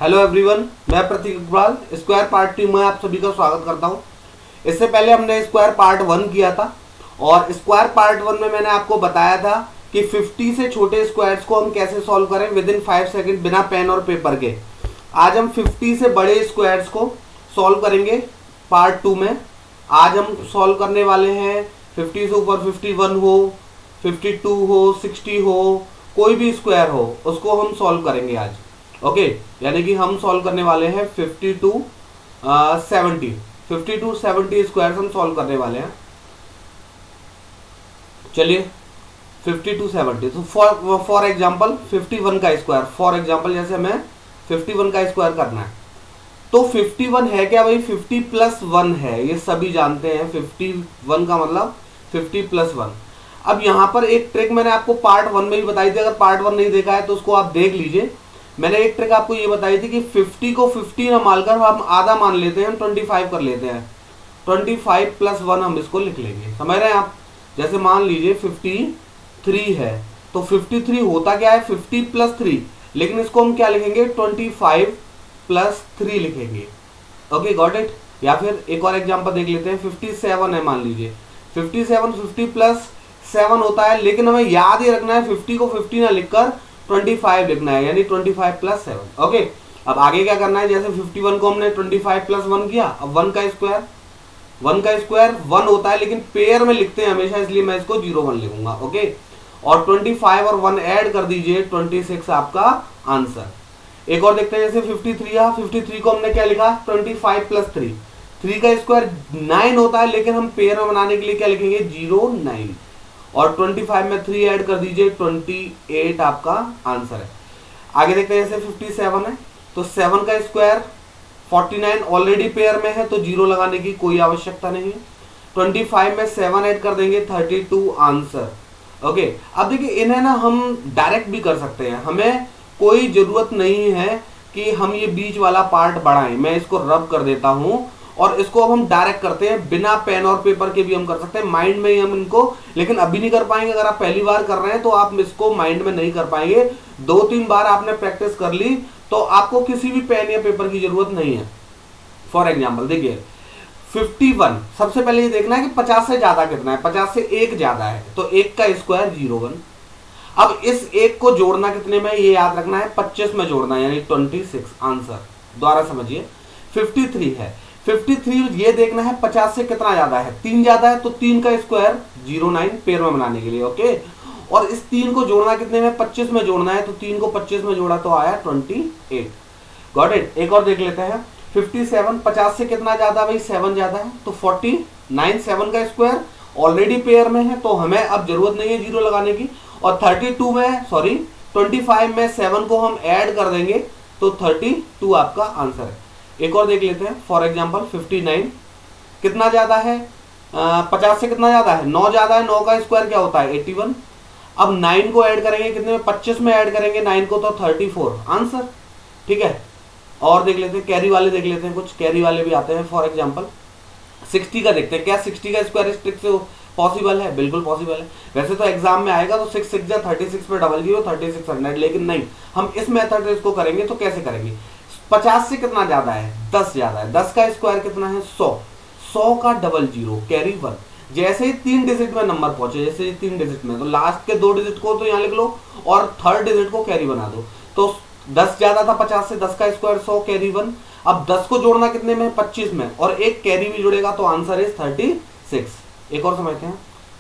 Hello everyone, मैं प्रतीक Agarwal square part team में आप सभी का स्वागत करता हूं। इससे पहले हमने स्क्वायर पार्ट 1 किया था और स्क्वायर पार्ट 1 में मैंने आपको बताया था कि 50 से छोटे स्क्वायर्स को हम कैसे सॉल्व करें विद इन 5 सेकंड बिना पेन और पेपर के। आज हम 50 से बड़े स्क्वायर्स को सॉल्व करेंगे पार्ट 2 में। आज हम सॉल्व करने वाले हैं 50 से ऊपर 51 हो, 52 हो, 60 हो, कोई भी स्क्वायर हो उसको हम सॉल्व करेंगे आज। ओके यानी कि हम सॉल्व करने वाले हैं 50 टू 70 स्क्वायर्स हम सॉल्व करने वाले हैं। चलिए 50 टू 70, तो फॉर एग्जांपल 51 का स्क्वायर, फॉर एग्जांपल जैसे हमें 51 का स्क्वायर करना है तो 51 है क्या भाई, 50 प्लस 1 है, ये सभी जानते हैं। 51 का मतलब 50 प्लस 1। अब यहाँ पर एक ट्रिक मैंने आपको पार्ट 1 में भी बताई थी, अगर पार्ट 1 नहीं देखा है तो उसको आप देख लीजिए। मैंने एक ट्रिक आपको ये बताई थी कि 50 को 50 ना मानकर हम आधा मान लेते हैं, हम 25 कर लेते हैं। 25 प्लस 1 हम इसको लिख लेंगे, समझ रहे हैं आप। जैसे मान लीजिए 53 है तो 53 होता क्या है 50 प्लस 3, लेकिन इसको हम क्या लिखेंगे 25 प्लस 3 लिखेंगे। Okay got it. या फिर एक और एग्जांपल देख लेते हैं, 57 है मान लीजिए, 57 50 प्लस 7 होता है, लेकिन हमें याद ही रखना है 50 को 50 ना लिखकर 25 लिखना है, यानी 25 प्लस 7। ओके अब आगे क्या करना है, जैसे 51 को हमने 25 प्लस 1 किया, अब 1 का स्क्वायर 1 होता है, लेकिन पेयर में लिखते हैं हमेशा, इसलिए मैं इसको 01 लिखूंगा। ओके और 25 और 1 ऐड कर दीजिए, 26 आपका आंसर। एक और देखते हैं, जैसे 53 है, 53 को हमने क्या लिखा 25 प्लस 3 का स्क्वायर 9 होता है, लेकिन हम पेयर में बनाने के लिए क्या लिखेंगे 09 और 25 में 3 ऐड कर दीजिए, 28 आपका आंसर है। आगे देखते हैं, जैसे 57 है तो 7 का स्क्वायर 49 ऑलरेडी पेयर में है तो 0 लगाने की कोई आवश्यकता नहीं है। 25 में 7 ऐड कर देंगे, 32 आंसर। ओके अब देखिए इन्हें ना हम डायरेक्ट भी कर सकते हैं, हमें कोई जरूरत नहीं है कि हम ये बीच वाला पार्ट बढ़ाएं। मैं इसको रब कर देता हूं और इसको अब हम डायरेक्ट करते हैं, बिना पेन और पेपर के भी हम कर सकते हैं, माइंड में ही हम इनको, लेकिन अभी नहीं कर पाएंगे। अगर आप पहली बार कर रहे हैं तो आप इसको माइंड में नहीं कर पाएंगे। 2-3 बार आपने प्रैक्टिस कर ली तो आपको किसी भी पेन या पेपर की जरूरत नहीं है। फॉर एग्जाम्पल देखिए 51, सबसे पहले ये देखना है कि 50 से ज्यादा कितना है, 50 से 1 ज्यादा है तो 1 का स्क्वायर 01। अब इस 1 को जोड़ना कितने में, ये याद रखना है 25 में जोड़ना है, यानी 26 आंसर। दोबारा समझिए 53 है, 53 ये देखना है 50 से कितना ज्यादा है, 3 ज्यादा है तो 3 का स्क्वायर 09 पेयर में बनाने के लिए। ओके और इस 3 को जोड़ना कितने में 25 में जोड़ना है, तो 3 को 25 में जोड़ा तो आया 28। Got it. एक और देख लेते हैं 57, 50 से कितना ज्यादा भाई 7 ज्यादा है तो 49, 7 का स्क्वायर ऑलरेडी पेयर में है तो हमें अब जरूरत नहीं है 0 लगाने की। और 25 में 7 को हम ऐड कर देंगे तो 32 आपका आंसर है। एक और देख लेते हैं, फॉर एग्जांपल 59 कितना ज्यादा है 50 से कितना ज्यादा है 9 ज्यादा है, 9 का स्क्वायर क्या होता है 81। अब 9 को ऐड करेंगे कितने में 25 में ऐड करेंगे 9 को तो 34 आंसर। ठीक है और देख लेते हैं कैरी वाले, देख लेते हैं कुछ कैरी वाले भी आते हैं। फॉर एग्जांपल 60 का देखते हैं, क्या 60 का स्क्वायर इस ट्रिक से पॉसिबल है, बिल्कुल पॉसिबल है। वैसे तो एग्जाम में आएगा तो 6 6 36 पे 00 3600, लेकिन नहीं हम इस मेथड से इसको करेंगे। तो कैसे करेंगे, 50 से कितना ज्यादा है 10 ज्यादा है, 10 का स्क्वायर कितना है 100, 100 का 00 कैरी 1। जैसे ही 3 डिजिट में नंबर पहुंचे, जैसे 3 डिजिट में तो लास्ट के 2 डिजिट को तो यहाँ लिख लो और थर्ड डिजिट को कैरी बना दो। तो 10 ज्यादा था 50 से, 10 का स्क्वायर 100 कैरी 1। अब 10 को जोड़ना कितने में 25 में और एक कैरी भी जुड़ेगा तो आंसर इज 36। एक और समझते हैं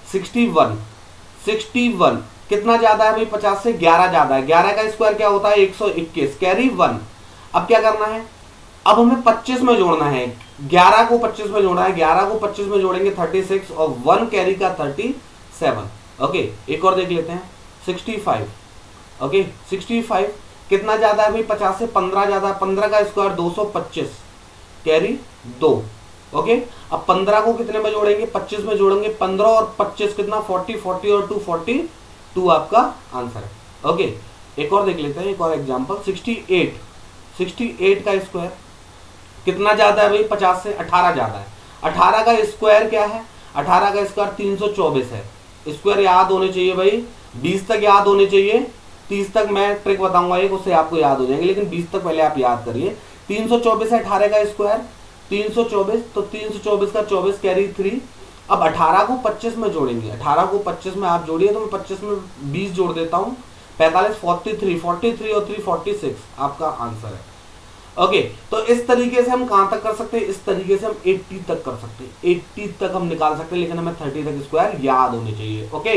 61 कितना ज्यादा है भाई 50 से 11 ज्यादा है, 11 का स्क्वायर क्या होता है 121 कैरी 1। अब क्या करना है, अब हमें 25 में जोड़ना है, 11 को 25 में जोड़ना है, 11 को 25 में जोड़ेंगे 36 और 1 कैरी का 37। ओके एक और देख लेते हैं 65। ओके 65 कितना ज्यादा है भाई 50 से 15 ज्यादा है, 15 का स्क्वायर 225 कैरी 2। ओके अब 15 को कितने में जोड़ेंगे 25 में जोड़ेंगे, 15 और 25 कितना 40, 40 और 2 42 आपका आंसर है। ओके एक और देख लेते हैं, एक और एग्जांपल 68 का स्क्वायर कितना ज्यादा है भाई 50 से 18 ज्यादा है, 18 का स्क्वायर क्या है 18 का स्क्वायर 324 है। स्क्वायर याद होने चाहिए भाई, 20 तक याद होने चाहिए, 30 तक मैं ट्रिक बताऊंगा एक, उससे आपको याद हो जाएंगे, लेकिन 20 तक पहले आप याद करिए। 324 है 18 का स्क्वायर, 324, तो 324 का 24 कैरी 3। अब 18 को 25 में जोड़ेंगे, 18 को 25 में आप जोड़िए, तो मैं 25 में 20 जोड़ देता हूँ, 45, 43, 43 और 3 46 आपका आंसर है। ओके, तो इस तरीके से हम कहां तक कर सकते हैं, इस तरीके से हम 80 तक कर सकते हैं, 80 तक हम निकाल सकते हैं, लेकिन हमें 30 तक स्क्वायर याद होने चाहिए। ओके,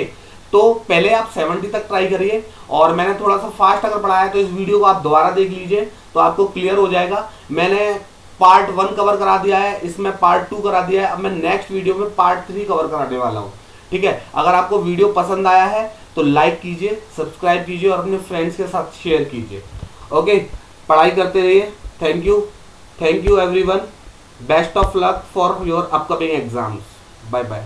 तो पहले आप 70 तक ट्राई करिए, और मैंने थोड़ा सा फास्ट अगर पढ़ाया तो इस वीडियो को आप दोबारा देख लीजिए तो आपको क्लियर हो जाएगा। मैंने पार्ट 1 कवर करा दिया है, इसमें पार्ट 2 करा दिया है, अब मैं नेक्स्ट वीडियो में पार्ट 3 कवर कराने वाला हूँ। ठीक है, अगर आपको वीडियो पसंद आया है तो लाइक कीजिए, सब्सक्राइब कीजिए और अपने फ्रेंड्स के साथ शेयर कीजिए। ओके, पढ़ाई करते रहिए। Thank you everyone, best of luck for your upcoming exams. Bye bye.